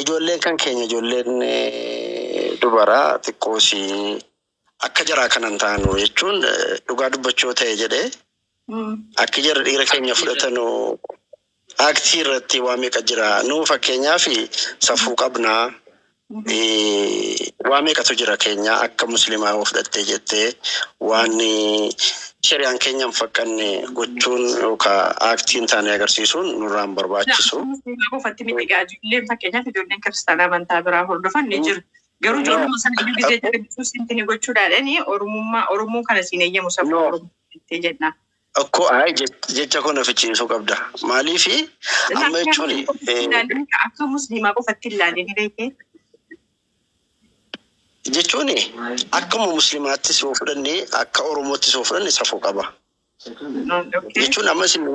Ijoolleen kan keenya ijoolleen dubaraa xiqqoosii akka jaraa kanan taanu jechuun dhugaa dubbachuu ta'e jedhee akka jara dhiira keenya fudhatanu aktii irratti waa meeqa jira nuu fakkeenyaaf safuu qabnaa waa meeqatu jira keenya akka muslimaa of fudhattee jettee waan shari'aan keenya hin fakkannee gochuun yookaan aktiin taanee agarsiisuun nurraan barbaachisu. Qofatti miti ijoolleen fakkeenyaaf ijoolleen kiristaanaa amantaa biraa hordofan ni jiru. Garuu ijoolluma sana iyyuu gisee jalqabsiisuu sintini gochuudhaadhaani Oromoon kana siin eeyyamu sababa Oromoo jenna. Akkoo jecha kana fichiisuu qabda. Maaliifi amma jechuun akka musliimaa qofatti ilaalanii beekee. Jechuun akkuma muslimaatti soo fudhannee akka Oromootti soo fudhanne safuu qaba. Jechuun amma isin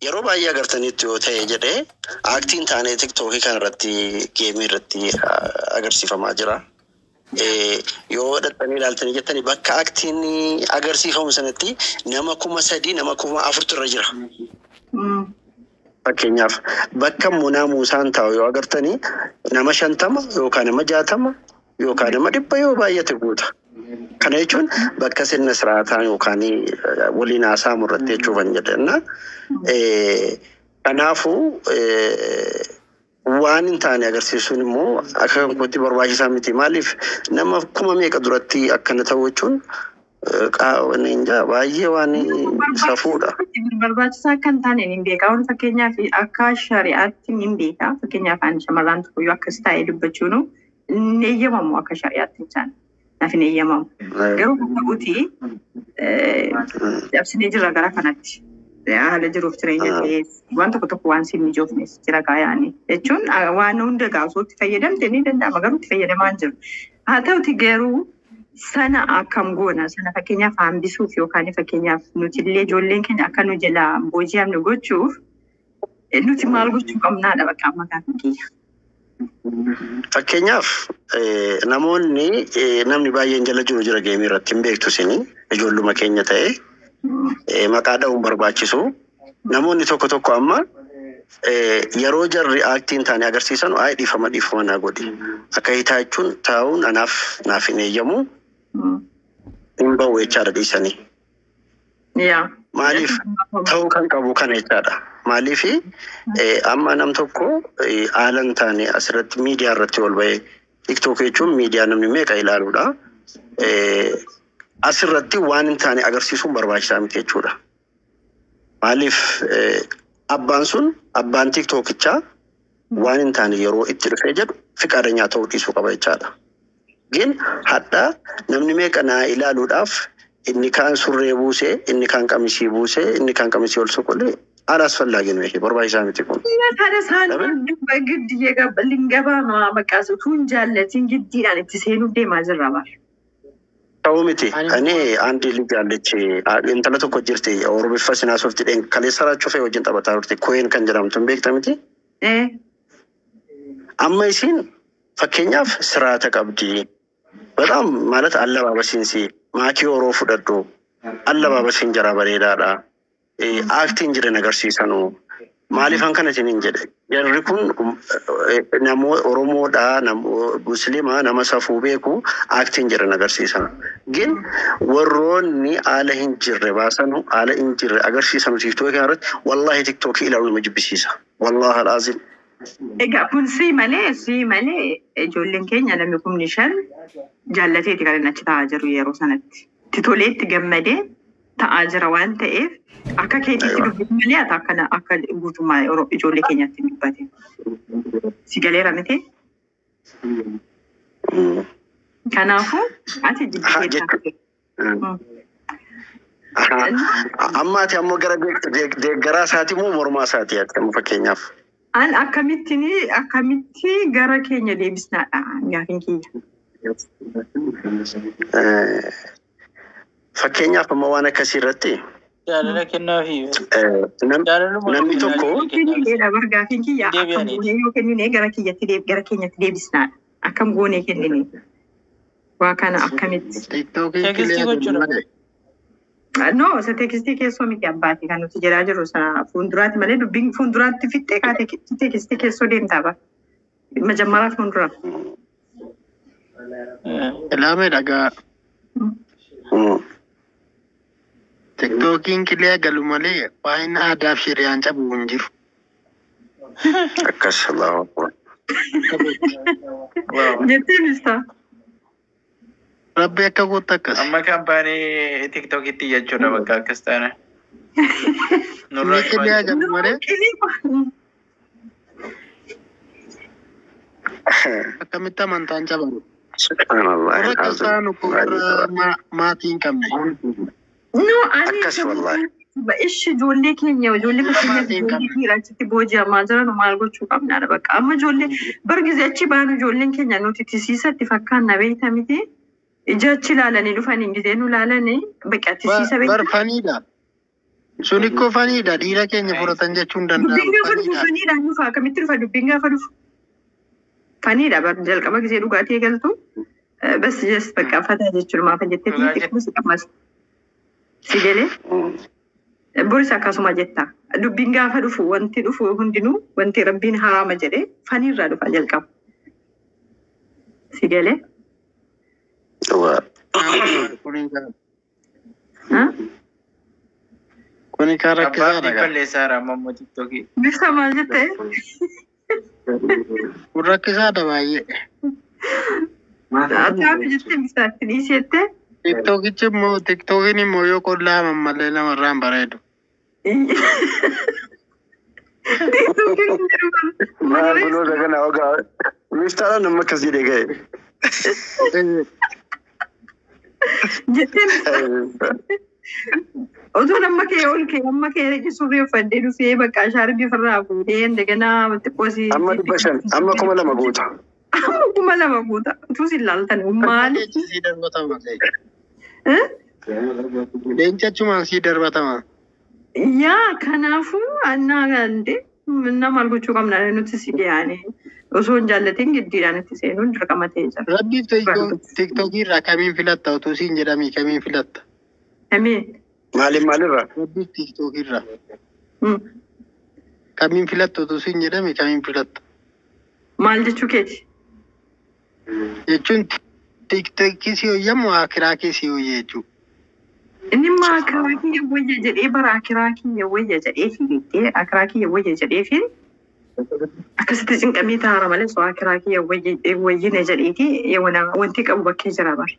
yeroo baay'ee agartanitti yoo ta'e jedhee aktiin taanee TikTokii kanarratti geemii irratti agarsiifamaa jira. Yoo dhattanii ilaaltanii jettanii bakka aktiin agarsiifamu sanatti nama 3,000 nama 4,000 irra jira. Fakkeenyaaf bakka munaa muusaan taa'u yoo agartanii nama 50 yookaan nama 60 yookaan nama 100 yoo baay'ate guuta. Kana jechuun bakka sirna siraataan yookaan waliin haasaa murrattee jechuufan jedhanna. Kanaafuu waan hin taane agarsiisuun immoo akka kanatti barbaachisaa miti. Maaliif nama 1,000 duratti akkana ta'u jechuun baay'ee waan safuudha. Barbaachisaa kan taane hin beekaa. Fakkeenyaaf akka shari'aatti hin beekaa. Fakkeenyaaf ani shamarran tokko yoo akkas taa'ee dubbachuun hin eeyyamamu akka shari'aatti isaan. Naaf hin eeyyamamu. Garuu bakka butii dabsinee jira gara kanatti. Haala jiruuf jireenya ta'ee waan tokko waan siin mijoofnes jira kaayaani. Jechuun waan hunda gaasootti fayyadamte ni danda'ama garuu itti fayyadamaa jiru. Haa ta'uti garuu sana akkam goona sana fakkeenyaaf hambisuuf yookaan fakkeenyaaf nuti illee ijoolleen keenya akka nu jalaa booji'amnu gochuuf nuti maal gochuu qabnaadha bakka amma gaafa kiyya. Fakkeenyaaf namni baay'een jala jiru jira geemii irratti hin beektu isin ijoolluma keenya ta'e maqaa dha'uun barbaachisu. Namoonni tokko amma yeroo jarri aktiin taane agarsiisan dhiifama naa godhi. Akka hiitaa jechuun taa'uun naaf hin eeyyamu hin ba'u jechaadha dhiisanii. Maaliif ta'uu kan qabu kana jechaadha. Maaliif amma nam tokko haala hin taane asirratti miidiyaa irratti ol ba'ee TikTok jechuun miidiyaa namni meeqa ilaaluudha. Asirratti waan hin taane agarsiisuun barbaachisaa miti jechuudha. Maaliif abbaan TikTokichaa waan hin taane yeroo itti dhufee jedhu fiqaadanyaa ta'uu dhiisuu qaba jechaadha. Gin hadda namni meeqa naa ilaaluudhaaf inni kaan surree buusee, inni kaan qamisii buusee, inni kaan qamisii ol soqolee alasfallaagiin meeshee barbaachisaa miti kun. Taada isaan giddii lingabaa maqaasu tun jaallatiin giddiidhaan itti seenuu deemaa jirra bara. Ta'uu miti. Ani aandi jaallachi intala tokko jirti Oromiffa sinaasofti kaleessa raachuu fee wajjin taphataa turte Koyen kan jedhamtu hin beekta miti. Amma isiin fakkeenyaaf siraata qabdi. Badaam ማለት አለባበሲንሲ ማኪ ኦሮ ፍደዶ አለባበሲን ጀራ በሬዳዳ አክቲን ጅረ ነገር ሲሰኑ ማሊፋን ከነቲን እንጀደ የሪኩን ነሞ ኦሮሞዳ ነሞ ሙስሊማ ነመሰፉ ቤኩ አክቲን ጅረ ነገር ሲሰኑ ግን ወሮኒ አለህን ጅረ ባሰኑ አለህን ጅረ አገር ሲሰኑ ቲክቶክ ያረት والله ቲክቶክ ኢላው መጅብሲሳ والله العظيم Egaa kun si malee ijoolleen keenya namni kumni shan jaallateeti kan inni achi taa'aa jiru yeroo sanatti. Titoleetti gammadee taa'aa jira waan ta'eef akka keetiitti dubbatu malee akka guutummaa ijoollee keenyaatti dubbate. Si galeera miti? Kanaafuu ati jibbiteetta. Ammaati ammoo gara deeggaraa isaati moo mormaa isaati akkam fakkeenyaaf. An akkamitti gara keenya deebisnaadha gaafin kiyya. Fakkeenyaaf amma waan akkasii irratti jaalala kennaafi namni tokko gaafin kiyya akkam goonee yoo kennine gara keenyatti deebisnaadha. Akkam goonee kennine waa kana akkamitti. teekstii gochuudha. No, sa teekstii keessoo miti abbaati kan nuti jedhaa jirru sa fuulduraatti malee dubbiin fuulduraatti fixxee kaatee teekstii keessoo deemtaa ba. Majammaraa fuuldura. Ilaame dhagaa. TikTokiin kilee galu malee waa'in aadaaf shiriyaan cabu hin jiru. akkas laa Jettee bistaa. Rabbi akka gootu akkas. amma kaampaanii tiktokitti jechuudha bakka akkas taane. Inni kilee galu malee akkamitti amantaan cabaru. Warra kasaanu warra maatii hin qabne. No, ani akkas wallahi. ishi ijoollee keenya dhiiraa achitti booji'amaa jiran maal gochuu qabnaadha bakka amma ijoollee bargizee achi baanu ijoolleen keenya nuti tisiisatti fakkaanna beekta miti ija achi ilaalanii dhufanii gizee nu ilaalanii bakka tisiisa beekta. Bar faniidha. Sun ikkoo faniidha dhiira keenya fudhatan jechuun Dubbiin danda'amu. gaafa dhufu faniidhaan dhufa akkamitti dhufa dubbiin gaafa dhufu faniidha bar jalqaba gizee dhugaatii eegaltu bas jes bakka fataa jechuudha maafa jettee fi xiqqoo si qabmas si galee. Boris akkasuma jetta. Dubbiin gaafa dhufu wanti dhufu hundinuu wanti rabbiin haraama jedhee faniirraa dhufa jalqaba. Si galee? Kuni kan rakkisaadha. Abbaatti balleessaadha amma immoo tiktokii. Bifta maal jettee? Kun rakkisaadha baay'ee. Ataafi jettee biftaatti dhiisettee? Tiktokiin immoo yoo qollaa mammallee namarraan bareedu. Maal buloota kana ogaa miftaadha nama akkasii dhaga'e. Jettee otoo nama kee ol kee amma kee surree uffadhee dhufee bakka shaarbii ofirraa fuudhee indaganaa xiqqoosii. Amma 500 amma 2,000 guuta. Amma 2,000 guuta. Utuu si ilaaltan maali? Sii darbatama. Leencachumaan sii darbatama. Yaa kanaafuu annaa gande nama gochuu qabna nuti si dhiyaane osoo hin jaallatiin giddiidhaan itti seenuun dirqama ta'ee jira. Rabbiif tiktokii irraa kamiin filatta utuu siin jedhamii kamiin filatta? Kamiin? Maalirraa? Rabbiif tiktokii irraa kamiin filatta utuu siin jedhamii kamiin filatta? Maal jechuu keeti? Jechuun tiktokii si hoyyamu akiraa kee si hoyya jechuudha. Inni immoo akiraa kiyya wayya jedhee bara akiraa kiyya wayya jedhee fi akiraa kiyya wayya jedhee fi akkasitti cinqamii taara malee soo akiraa kiyya wayyina jedheeti wanti qabu bakkee jira bara.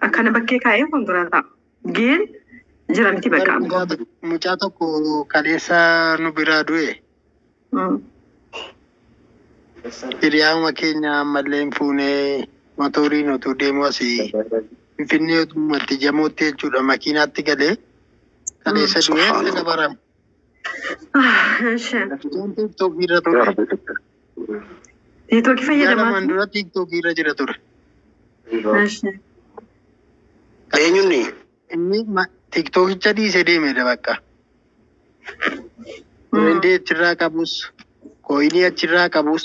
Akkana bakkee kaa'ee fuuldura ta'a. Geen jira miti bakka. Mucaa tokko kaleessa nu biraa du'e. Hiriyaama keenya ammallee hin fuunee motoriin utuu deemu asii Finfinnee utumatti jamootti jechuudha makiinaatti galee kaleessa du'e isa barame. Tiktokii irra ture. Tiktokii fayyadamaa. Yaadaman dura tiktokii irra jira ture. Eenyunni? Inni tiktokicha dhiisee deemedha bakka. Wendee achirraa qabus, kooyinii achirraa qabus,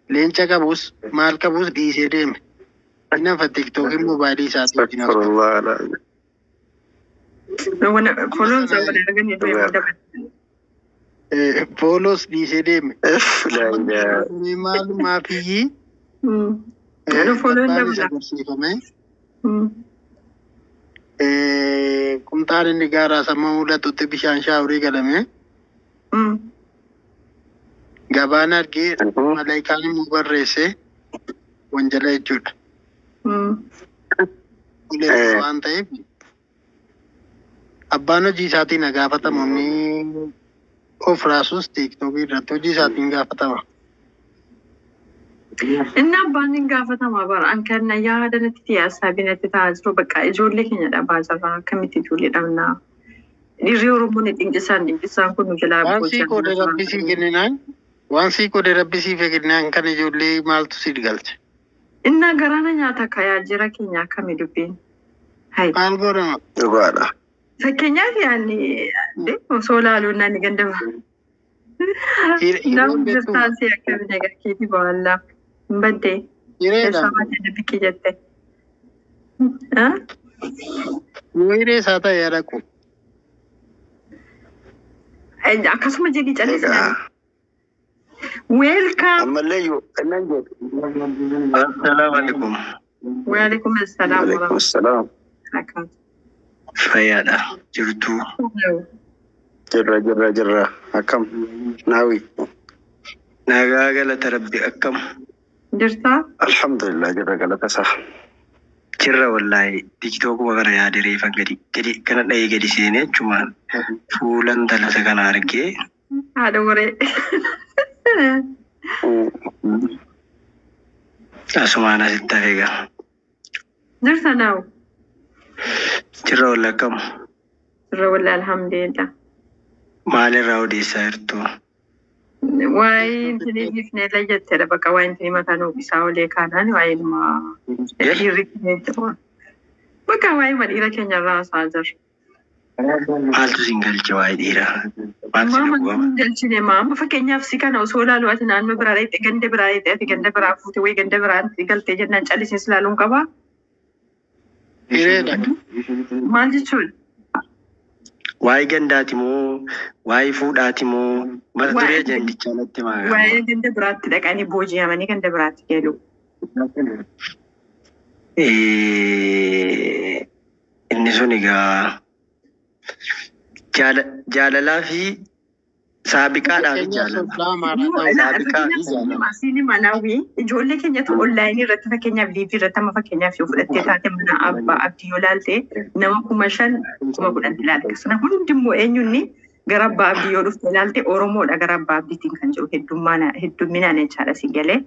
leenca qabus, maal qabus dhiisee deeme. Inni afa tiktokiin mobaayilii isaatti wajjin Astagfirullah. Foloon isaa wal argan hedduu dabala. Foolos dhiisee deeme. Filanya. Maalumaafiyyi Foloon dabala. agarsiifame. Qumxaan inni gaaraa sammuu mul'atutti bishaan shaaworii galame. Gabaan argee malaayikaan immoo barreesse wanjala jechuudha. Waan ta'eef abbaan hojii isaatiin gaafatama inni of raasus tiktokii irratti hojii isaatiin gaafatama. Inni abbaan hin gaafatamaa bara an kenna yaada natti yaasabii natti ta'aa jiru bakka ijoollee keenya dhabaa jirra akkamitti ijoollee dhabnaa. Dhiirri Oromoo ni dinqisaan kun nu jalaa Waan sii qoodee rabbisii kenninaan waan sii qoodee rabbisii kenninaan kan ijoollee maaltu si galche. Inna garaana nyaata kayaa jira keenya akkami dubbiin. Hai. Maal godhama? Dhugaadha. Fakkeenyaaf yaadni osoo laaluun naanni gandama. Namni jirtaasii akkami nagarkeetii baallaa. Badde. Hireedha. Sabaa bikki jette. Yoo hiree isaa ta'e yaadaqu. Akkasuma jedhii callisnaa. Welcome. Ammallee yoo kannan jedhu. Assalamu alaikum. Waalaikum assalaam. Waalaikum assalaam. Fayyaadha. Jirtu. Jirra. Akkam? Naawi. Nagaa galata rabbi akkam. Jirtaa? Alhamdulillah jirra galata isaa. Jirra wallahi tiktookuma kana yaade reefan gadi kana dha'ee gadi seenee jechumaan fuulan talasa kana argee. Haadha waree. Asumaan asitti hafee gara. Jirta naawu? Jirra wallahi akkam. Jirra wallahi alhamdulillah. Maalirraa odeessaa jirtu? Waa'ee intiniitiif ne lajjattedha bakka waa'ee intinii mataa isaa olee kaanaan waa'ee ilma dhiirri keenya jiru. Bakka waa'ee dhiira keenya irraa haasaa jirra. Maaltu siin galche waa'ee dhiiraa? Maal siin Maama dhugama? galchine maama fakkeenyaaf si kana osoo ilaalu ati naannoo biraa dheedhe ganda biraa dheedhe ati ganda biraa fuute wayii ganda biraan galtee jennaan callisee ilaaluun qabaa? Hireedha. Maal jechuudha? Waa'ee gandaati moo waa'ee fuudhaati moo mata duree jandichaa natti maagama? Waa'ee ganda biraatti dhaqanii booji'amanii ganda biraatti galu. Inni sun egaa jaalalaa fi saabiqaadhaaf jaalala. Asiin manaawii ijoollee keenyatu onlaayinii irratti fakkeenyaaf liivii irratti amma fakkeenyaaf yoo fudhattee taate mana abbaa abdii yoo laalte nama 5,000 10,000 ilaalta. Sana hundimmoo eenyunni gara abbaa abdii yoo dhufte ilaalte Oromoodha gara abbaa abdiitiin kan jiru heddumminaan jechaadha si galee.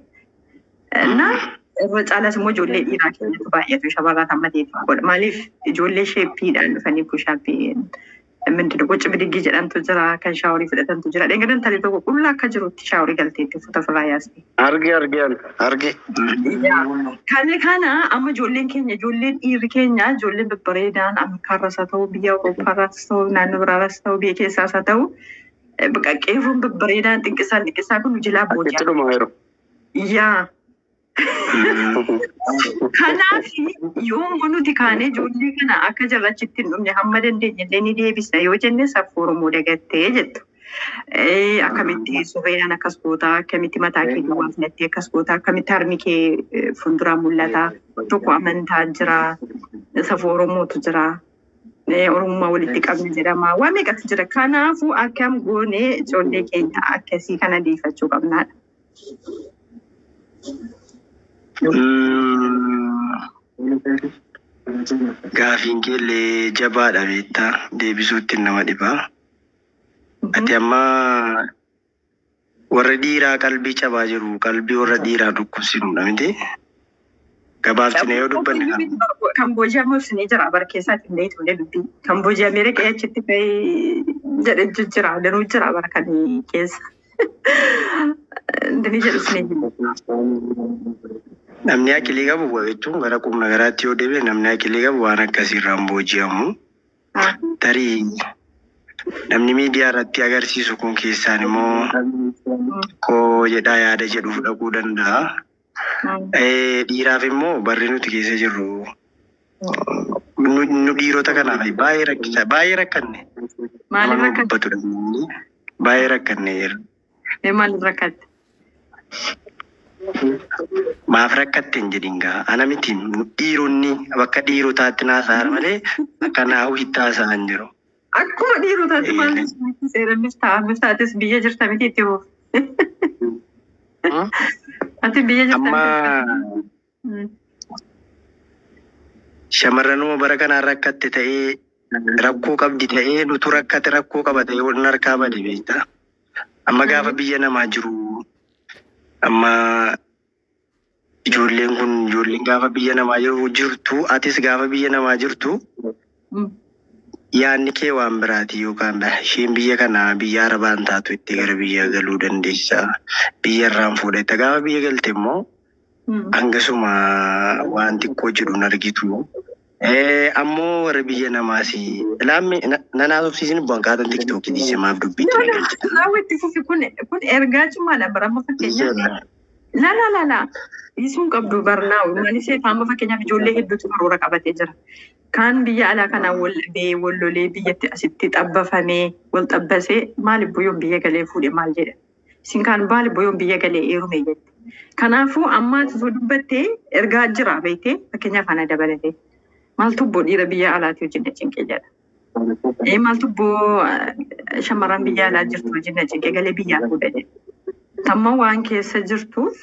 Irra caalas immoo ijoollee dhiiraa keenyatu baay'atu shamarraa hammateetu godha. Maaliif ijoollee sheeppiidhaan dhufanii pushaappii ምንድነው ቁጭ ብድግ jedhamtu jira kan shaaworii fudhatantu jira dheengatan talee tokko qullaa akka jirutti shaaworii galteetti uffata ofirraa yaasti. Arge. Kana amma ijoolleen keenya ijoolleen dhiirri keenya ijoolleen babbareedaan Ameerikaarras haa ta'u biyya Awurooppaarras ta'u naannoo biraarras ta'u biyya keessaas haa ta'u qeerroon babbareedaan xinqisaa kun jilaa booji'a. Itti dhumaa jiru. Yaa. Kanaaf yoo nuti kaanee ijoollee kana akka jarrachitti hin dhumne hamma dandeenye illee ni deebisna yoo jenne safuu Oromoo dagattee jettu. Akkamitti surreedhaan akkas goota akkamitti mataa kee duwwaa filattee akkas goota akkamitti harmi kee fuulduraan mul'ata tokko amantaa jira safuu Oromootu jira. Oromummaa walitti qabne jedhama waan meeqatu jira kanaafuu akkam goonee ijoollee keenya akkasii kana deeffachuu qabnaadha. Gaafiin keellee jabaadha beektaa deebisuutti nama dhibaa. Ati amma warra dhiiraa qalbii cabaa jiru qalbii warra dhiiraa dhukkubsinuudha miti. Gabaabsinee yoo dubbanne kana. Kamboojiyaa moosanii jira bara keessaatti illee itti dubbii. Kamboojiyaa meera qe'ee achitti bahee jedhe jira danuu jira bara kan keessa. Dini jedhu sinee jiru. Namni akilii qabu jechuun gara qubna garaatti yoo deebi'e namni akilii qabu waan akkasiirraan booji'amu. Tarii namni miidiyaa irratti agarsiisu kun keessaan immoo koo jedhaa yaada jedhuuf dhaquu danda'a. Dhiiraaf immoo barri nuti keessa jirru nu dhiirota kanaaf baay'ee rakkanne. Maaliif rakkatte? Baay'ee rakkanne jira. Maaliif rakkatte? Maaf rakkatte hin jedhin gaa ana miti dhiironni bakka dhiirotaatti naasa'a malee akka naahu itti haasa'an jiru. Akkuma dhiirotaatti maal seerannis ta'anis taates biyya jirta miti itti hoof. Ati biyya jirta miti. Shamarranuma bara kanaan rakkatte ta'ee rakkoo qabdi ta'ee nutu rakkate rakkoo qaba ta'ee wal harkaa bade beektaa. Amma gaafa biyya namaa jiru amma ijoolleen kun ijoolleen gaafa biyya namaa jirtu atis gaafa biyya namaa jirtu yaanni kee waan biraati yookaan isheen biyya kana biyya arabaan taatu itti gara biyya galuu dandeessa. Biyya irraan fuudhetta gaafa biyya galte immoo hangasuma waan xiqqoo jedhu hin argitu. Ammoo warra biyya namaasi ilaamme nanaa obsiisin bu'aan kaatan tiktookii dhiisemaaf dubbitti na galchita. Raawwatti fufi kun ergaa cimaadha barama fakkeenyaaf. La. Isuun qabdu barnaa uummanni seefaama fakkeenyaaf ijoollee hedduutu karoora qabatee jira. Kan biyya alaa kanaan wal dhabee wal lolee biyyatti asitti xabbafamee wal xabbasee maaliif boyoon biyya galee fuudhe maal jedha. Isin kaan maaliif boyoon biyya galee eerume jette. Kanaafuu amma osoo dubbattee ergaa jira beektee fakkeenyaaf ana dabalatee. Maaltu boo dhiira biyya alaati hojii na cinqee jedha. Maaltu boo shamarran biyya alaa jirtu hojii na cinqee galee biyyaa fuudha jedha. Tamma waan keessa jirtuuf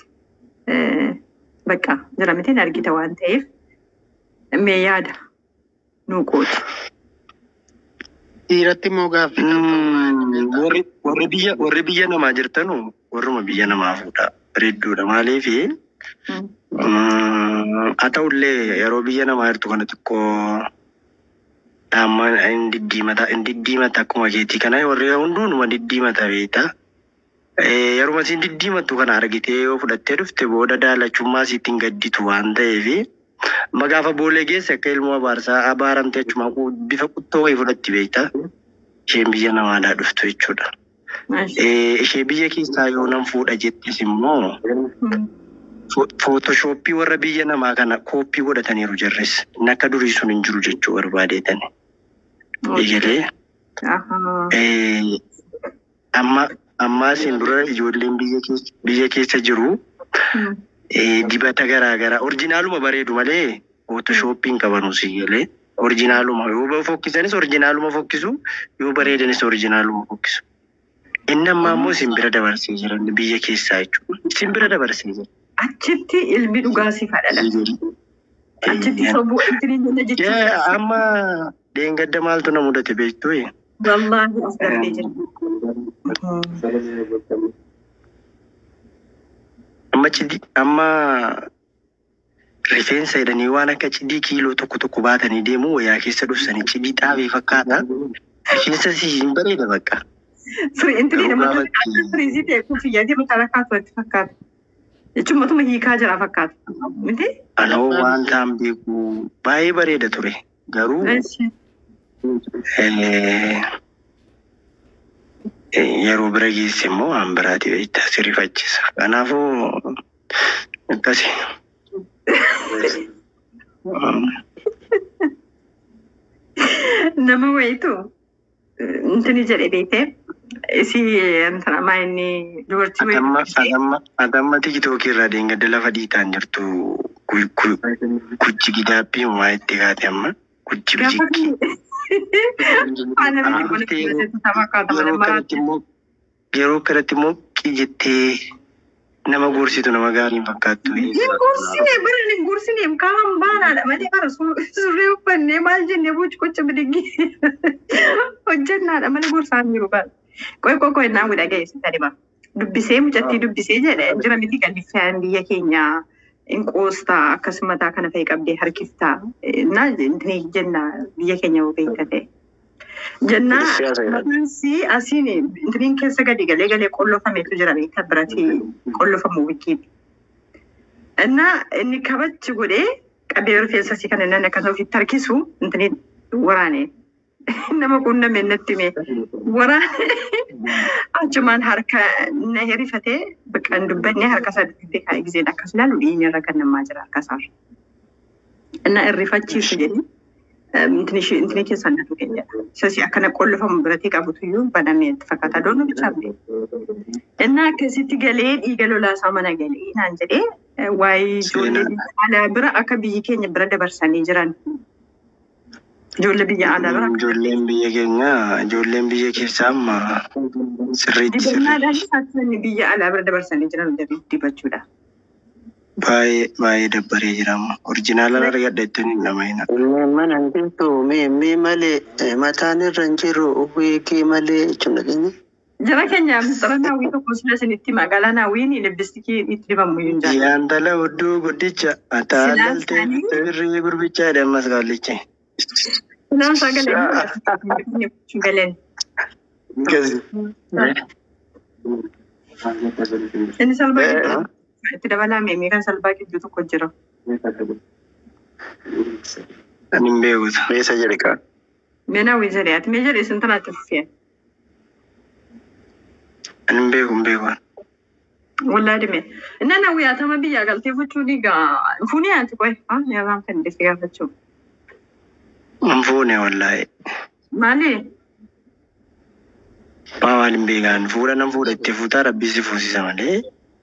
bakka jira mitiin argita waan ta'eef mee yaada nuu qooti. Dhiiratti immoo gaaffii warri biyya namaa jirtanu warruma biyya namaa fuudha bareedduudha maaliif haa ta'ullee yeroo biyya namaa jirtu kana xiqqoo dhaamman indiddiimata akkuma keetii kana warri hunduunuma diddiimata beektaa. Yeroo isin diddiimattu kana argitee yoo fudhattee dhufte booda daalachummaa siittiin gadditu waan ta'eef magaafa boolee geesse akka ilmoo abaaramte jechuudha bifa quttoo wayii fudhatti beektaa. Isheen biyya namaadhaa dhuftu jechuudha. Ishee biyya keessaa yoo nan fuudha jettis immoo Footooshooppii warra biyya namaa kana kooppii godhataniiru jarris. Inni akka durii sun hin jiru jechuu barbaadeetani. Eegalee amma isin dura ijoolleen biyya keessa jiru dibata garaagaraa orjinaaluma bareedu malee footooshooppii hin qabanu sigalee orjinaaluma yoo fokkisanis orjinaaluma fokkisu yoo bareedanis orjinaaluma fokkisu. Inni amma ammoo isin bira dabarsee jiran biyya keessaa jechuudha. Isin bira dabarsee jira. Achitti ilmi dhugaasii fadhala. Achitti sobuu intiriin jala jechuudha. Amma deengadda maaltu na mudate beektuu? Wallaahi as darbee jira. Amma rifeensa jedhanii waan akka cidii kiiloo tokko baatanii deemu wayyaa keessa dhufsanii cidii xaafii fakkaata. Rifeensa hin bareeda bakka. Intiriin amma firiizii ta'e kun fayyadee mataa rakkaatu itti fakkaata. Jechuun matuma hiikaa jira fakkaata. Miti? Anoo waan ta'an beeku baay'ee bareeda ture. Garuu yeroo bira geesse immoo waan biraati beektaa si rifachisa. Kanaafuu akkasi. Nama wayitu intini jedhe beektee isi antana inni dubartii wayitu. Adamma tiktookii irraa deengadda lafa dhiitaan jirtu kuchi gidaabbii homaa itti kaate amma kuchi bijikki. Yeroo kanatti immoo jettee nama gorsitu nama gaariin fakkaattu. Hin gorsine kaaman baanaadha malee bara surree uffannee maal jennee buuchi qocha bidiggi hojjennaadha malee gorsaan jiru bara. Qoy innaan godha geessu tadima. Dubbisee mucattii dubbisee jedhe jira miti galliffaan biyya keenyaa in qoostaa akkasumataa kana fa'i qabdee harkiftaa. Na intini jenna biyya keenya yoo beekate. Jennaa matansi asiin intiniin keessa gadi galee qollofameetu jira beekta birati qollofamu wikiiti. Innaa inni kabachi godhee qabee rifeensa asii kan inni akkasuma ofitti harkisu intiniin waraanee. Nama quunname natti mee waraanee achumaan harka na hirifatee bakka dubbanne harka sadii kan giseen akkas ilaalu dhiinni irra kan namaa jira harkasaaf. Innaa irrifachiisu jedhi. Intini keessaa natu keenya. Sasi akkana qollofamu biratti qabutu iyyuu banamee itti fakkaata doonuu bichaafne. Innaa akkasitti galee dhiiga lolaasaa mana galee naan jedhee waa'ee ijoollee alaa bira akka biyyi keenya bira dabarsanii jiran. Ijoollee biyya alaa bira. Ijoolleen biyya keessaa amma sirriitti. Dibannaadhaan isaatti biyya alaa bira dabarsanii jiran dibachuudha. Baay'ee dabbaree jirama. Orjinaala argadha ittiin hin dhamayna. Mana hin jirtu mee malee mataan irra hin jiru wiigii malee jechuudha keenya. Jara keenya misxara naawwii tokko sila isinitti magaalaa naawwiin lebbistikii itti dibamu hin jaalladhu. Yaantala hudduu guddicha ataallaltee firrii gurbicha jedhamas gaallichi. Naan sagalee galeen. Inni salphaa gidduu itti dabalame kan salphaa gidduu tokko jira. Ani hin beekuta. Meesa jedhe kaa. Mee naawwii jedhee ati mee jedhee isin tanaatti fufee. Ani hin beeku. Walaa dhimee. Inni naawwii atama biyyaa galtee fuchuu dhiigaa fuunee ati qoy yaabaan kan deessee gaafachuu. Hin fuune wallaahi. Maali? Waan hin beekan fuudha nan fuudha itti fuutaa rabbi si fuusisa malee.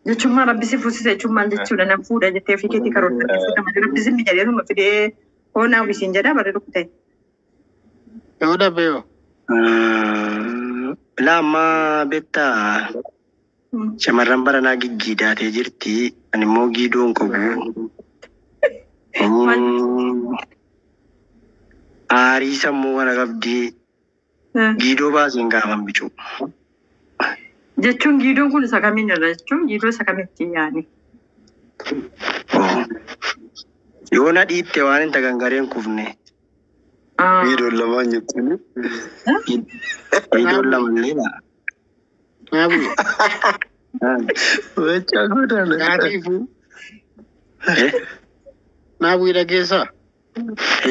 Jechuun maal rabbi si fuusisa jechuun maal jechuudha nan fuudha jettee ofii keetii karoorfatee fuudha malee rabbi si mijaa'eetuma fidee hoo naawwii siin jedhaa barree dhukkutee. Yoo dhabeeyoo. Lama beektaa shamarran baranaa giggiidaatee jirti. Ani immoo giidoon qabu. Aarii sammuu kana qabdii giidoo baaseen gaafan bicuu. Jechuun giidoon kun isa kamiin irra jechuun giidoo isa kamitti yaani? Yoo na dhiitte waan hin tagangareen kufne. Giidoon lamaan jechuun. Giidoon lamallee dha. Naabu. Wachaa godhaana. Naatiifu. Naabu dhageessaa.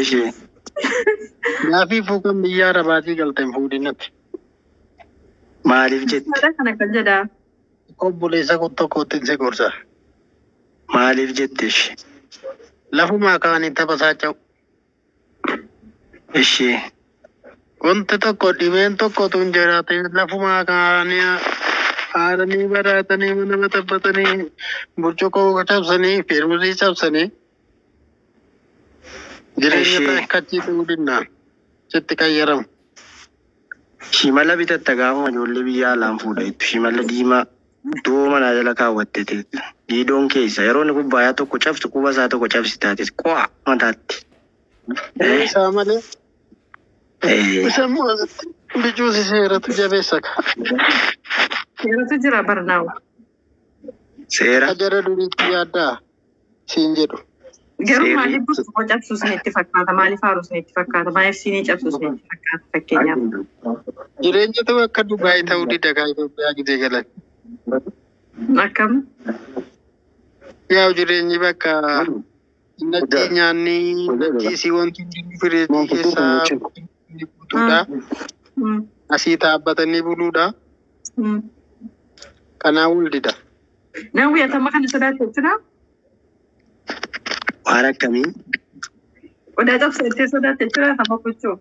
Ishee. Naafiifuu kan biyya Arabaatii galteen fuudhinatti. Maaliif jette? Haadha kana kan jedhaa. Obboleessa tokkotti si gorsa. Maaliif jette ishee? Lafumaa kaanii taphasaa ta'u. Ishee. Wanti tokko dhibeen tokkotu hin jiraate lafumaa kaanii haadhanii baraatanii mana maxabbatanii burcuqoo cabsanii firmusii cabsanii jireenya akkachii ta'uu dinna sitti qayyaramu. Shimala bitatta gaafuma ijoollee biyya alaan fuudhetu shimala diimaa iddoo manaa jala kaawwattee giidoon keessa yeroo inni kubbaayyaa tokko cabsu quba isaa tokko cabsi taates qo'a mataatti. Isaa malee. Isa bijuusi seeratu jabeessa ka. Seeratu jira barnaawu. Seera. Ajara duriitti yaaddaa siin jedhu. Garuu maaliif burcuqoo cabsuus ni itti fakkaata? Maaliif haarus ni itti fakkaata? Maaliif siinii cabsuus ni itti fakkaata fakkeenyaaf? Jireenya ta'u akka Dubaayii ta'uu dida kaa Itoophiyaa gisee galan. Akkam? Yaa jireenyi bakka naqii nyaanni naqiisii wanti hundi fireetii keessaa guutuudha. Asii dhaabbatanii buluudha. Kanaa wal dida. Naawwii atama kana sodaatee jira? Waan akkamii? Odaa cabsee sodaatee jira atama gochuu?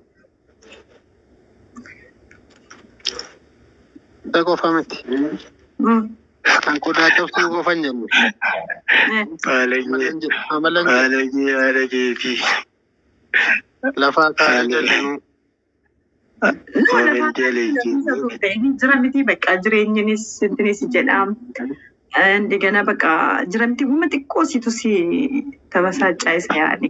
Isa qofa miti. Kan qodaa cabsuu qofa hin jennu. Baalagee fi lafaa kaa'ee jennu. Jira miti bakka jireenyinis intinis jedhama. Digana bakka jira miti guma xiqqoo situ si tabasaachaa isa yaani.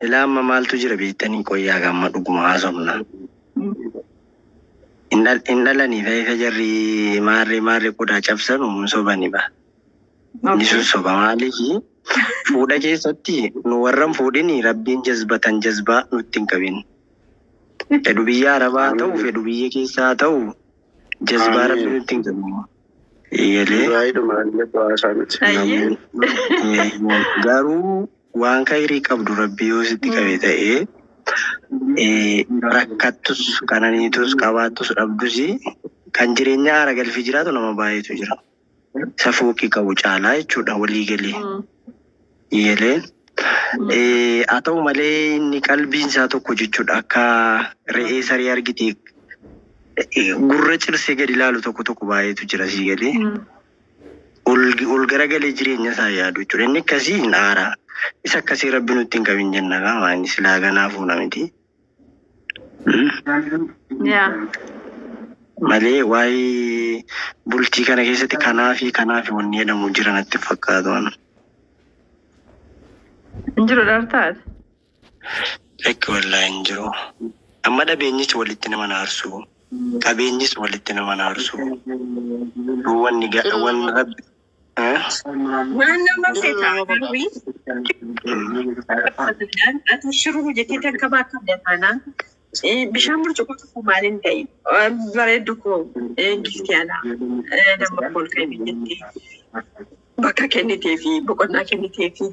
Ilaamma maaltu jira beektanii qoyyaa gamma dhuguma haasofna. Indalanii fa jarri maarree qodaa cabsanu sobani ba. Inni sun soba maaliifi fuudha keessatti nu warran fuudhini rabbiin jazbatan jazbaa nutti hin qabin. Fedhu biyya Arabaa ta'u fedhu biyya keessaa ta'u jazbaa rabbiin nutti hin qabin. Garuu waan kairii qabdu rabbi yoo sitti qabe ta'ee rakkattus kananiitus qabaattus dhabdus kan jireenya haara galfii jiraatu nama baay'eetu jira. Isa fooqii qabu caalaa jechuudha walii galee. Haa ta'u malee inni qalbiin isaa tokko jechuudha akka re'ee saree argite gurra cirsee gadi ilaalu tokko baay'eetu jira sii galee. Ol garagalee jireenya isaa yaadu jechuudha. Inni akkasii hin aaraa. Isa akkasii rabbi nutti hin qabin jenna gaa inni silaa ganaafuu namiti. Malee waa'ee bultii kana keessatti kanaafi wanni jedhamu jira natti fakkaatu. Injiru dhartaati. Lekki wallaahi hin jiru. Amma dhabeenyichi walitti nama naarsu. qabeenyis walitti nama naarsu. Wanni rabbi. waan nama seetaa garuu shiruu jettee takka bakka dataanaa bishaan burcuqoo tokko maaliin ta'e bareeddu koo giftiyaadha nama kolfee biyyatti bakka kennitee fi boqonnaa kennitee fi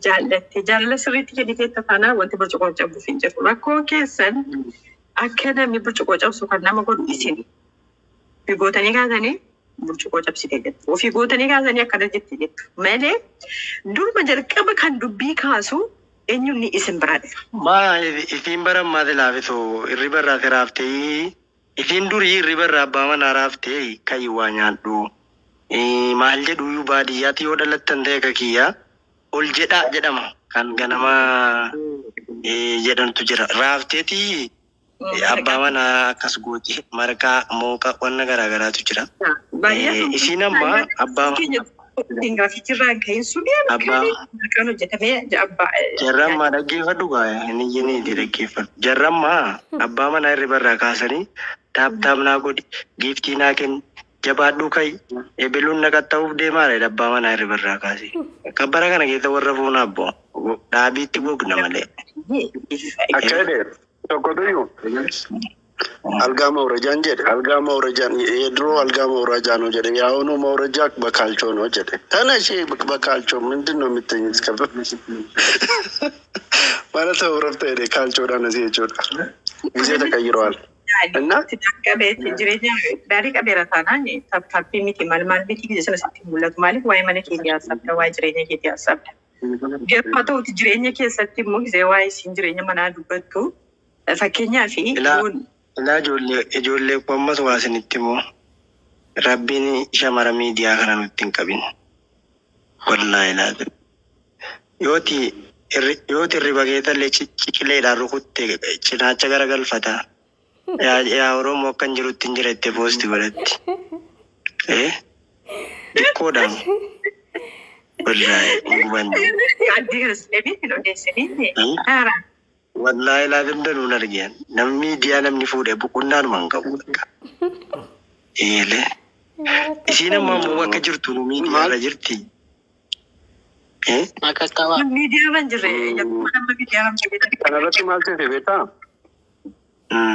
jaalala sirriitti kennitee taanaa wanti burcuqoo cabbuuf hin jiru rakkoo keessan akka namni burcuqoo cabsu kan nama godhu isin figootanii kaasanii burcuqoo cabsitee jettu ofii gootanii kaasanii akkana jettee jettu malee durba jalqaba kan dubbii kaasu eenyuun ni isin biraa dhufa. Ifiin baran maati laafitu irri barraa firaaftee ifiin durii irri barraa abbaa manaa raaftee kayi waa nyaadhu maal jedhu iyyuu baadiyyaatti yoo dhalattan ta'e kakiyyaa ol jedhaa jedhama kan ganama jedhantu jira raafteeti abbaa manaa akkas gooti marqaa mooqa wanna garaagaraatu jira. Isiin amma abbaa Gaafichirraan ka'in suudhaan kan hojjetamee jarrammaa dhaggeeffadhu gaa'e hin iyyiniiti dhaggeeffadhu. Jarrammaa abbaa manaa irri barraa kaasanii taaptaap naa godhi giiftii naa kenni jabaadhuu ka'i ebeluun na qaxxa'uuf deemaadha abbaa manaa irri barraa kaasee. Kabbara kana keessa warra fuuna abboo dhaabiitti gogna malee. Akka jedhe tokko tuyyuu አልጋ መውረጃን ጀደ አልጋ መውረጃን የድሮ አልጋ መውረጃ ነው ጀደ ያሁኑ መውረጃ በካልቾ ነው ጀደ ተነሺ በካልቾ ምንድነው የምትኝ እስከበ ማለት ወረፍተ ሄደ ካልቾ ዳነ ሲቾ ጊዜ ተቀይሯል እና ተቀበለ ጅሬኛ ዳሪ ቀበራታና ታፕታፕ ሚቲ ማልማል ቢቲ ጊዜ ስለሰጥ ሙለት ማለት ዋይ ማለክ ያሳብተ ዋይ ጅሬኛ ጌት ያሳብተ ገርፋቶ ጅሬኛ ከሰጥ ሙ ጊዜ ዋይ ሲንጅሬኛ ማናዱበቱ ፈከኛ ፊ Ilaa ijoollee qommas waa isinitti immoo rabbiin shamara miidiyaa kana nutti hin qabin. Wallaahi laata. Yooti irriba keetallee ciqileedhaan rukutte cinaacha garagalfata. Yaa Oromoo akkan jirutti hin jira itti poosti godhatti. Dhikkoodhaan. Wallaahi gubanne. Addi garas deebii Wallahi laa dandanuun argeen namni miidiyaa namni fuudhee boqonnaan man qabu. Isiin amma ammoo akka jirtu nu miidiyaa irra jirti. Miidiyaa man jirre kanarratti maal seete beektaa?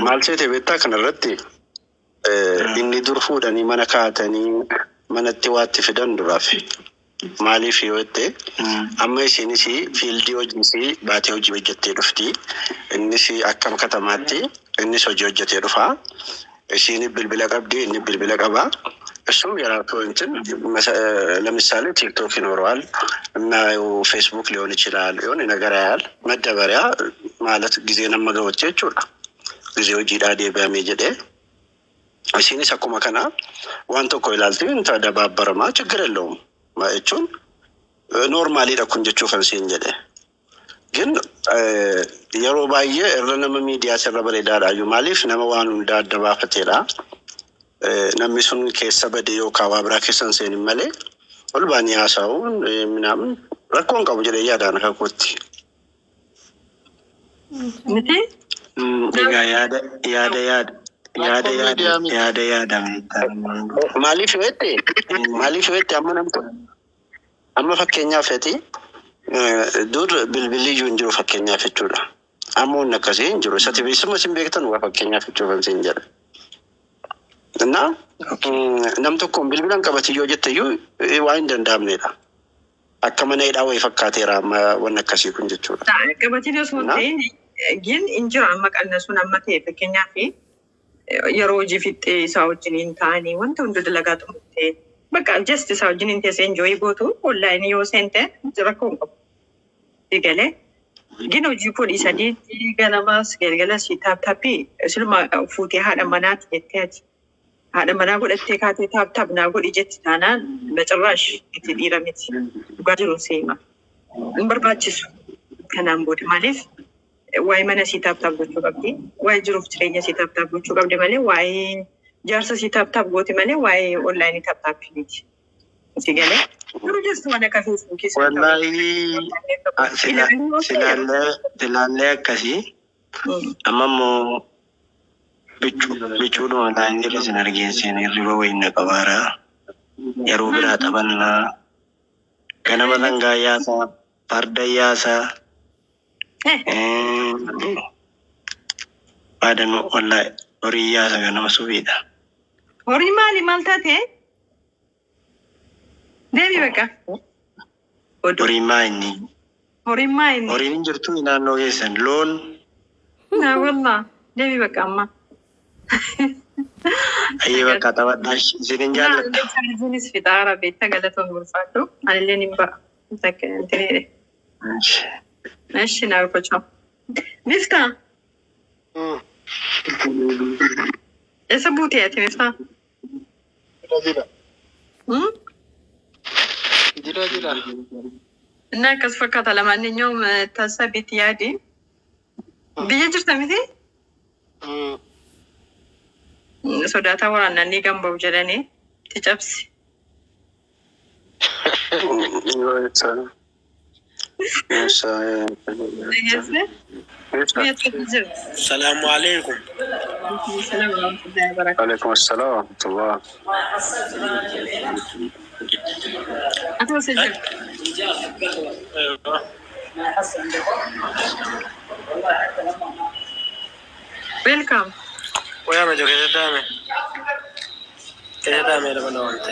Maal seete beektaa kanarratti inni dur fuudhanii mana kaatanii manatti waatti fidan duraaf. Maaliif yoo ta'e amma isiinis fiildii hojiisii baatee hojii hojjettee dhufti innis akkam katamaatti innis hojii hojjettee dhufa isiin bilbila qabdi inni bilbila qaba እሱም የራሱ እንትን ለምሳሌ ቲክቶክ ይኖረዋል እና ፌስቡክ ሊሆን ይችላል የሆነ ነገር ያያል መደበሪያ ማለት ጊዜ ነመገወች ይችላል ጊዜው ጂዳዴ በሚጀደ እሺኒ ሰኩማ ከና ዋንቶ ኮይላልቲ እንተ ደባበረማ ችግር የለውም ማእቹን ኖርማሊ ደኩንጀቹ ፈንሲን ጀደ ግን የሮባየ እረነም ሚዲያ ሰረበለ ዳዳዩ ማሊፍ ነመዋኑ ዳደባፈቴራ ነሚሱን ከሰበደ yoka wabra kesan sen male olbania saun minam rakon ka bujele yada na kotti miti yada malif wette amma fakkenya feti dur bilbili junjiro fakkenya fetudha ammo nakase injiro sativisumo simbektan wa fakkenya fetu vansin jara እና namtokon bilbilan qabatiyoo jetteyu waan danda'amneedha akka mana hidhaa way fakkaateera waan akkasii kun jechuudha qabatiyoo sunte gin injira amma qannasun amma ta'e fakkeenyaaf yeroo hojii fixxee isaa wajjiniin ta'anii wanta hunda dalagaa xumurtee bakka just isaa wajjiniin teessee enjoy gootu online yoo seente rakkoon qabu digalee gin hojii kun isa diitti ganamas galgalas taaptaappii silma fuutee haadha manaatti jetteeti haadha manaa godhattee kaatee taaptaap naa godhi jetti taanaan bacirraash itti dhiiramiti dhugaa jiru seema hin barbaachisu kanaan booda maaliif waa'ee mana sii taaptaap gochuu qabdi waa'ee jiruuf jireenya sii taaptaap gochuu qabdi malee waa'ee jaarsa sii taaptaap gooti malee waa'ee onlaayinii taaptaap miti si galee yeroo jirtu waan akka feesbuukii silaallee akkasii amma immoo bichuun online irra sin argeessin hirriba wayna qabaara. Yeroo biraa taphannaa ganama sangaa yaasaa farda yaasaa baadannoo wallahi horii yaasa ganama subiidha. Horii maali maal taate? Deebi bakka. Horii maa inni? Horii maa inni? Horiin hin jirtu naannoo keessan loon. Naa wallah deebi bakka amma. Ayyee bakka taphadhaa isin hin jaalladha. Isinis fixaara beektaa galatoon gurfaadhu. Anillee ni ba'a. Takka intinee. Eshi naa gochoo. Miftaa. Esa buutee ati Miftaa? Jira. Inni akkas fakkaata lamaan inyoo tasa biti yaadi. Biyya jirta miti? Sodaataa waraanaan ni gamba'u jedhanii ti cabsi. Salaamu alaikum. عليكم السلام ورحمة الله. Atau sejak. Welcome. Waya ma jo kete dame. Kete dame da bana wante.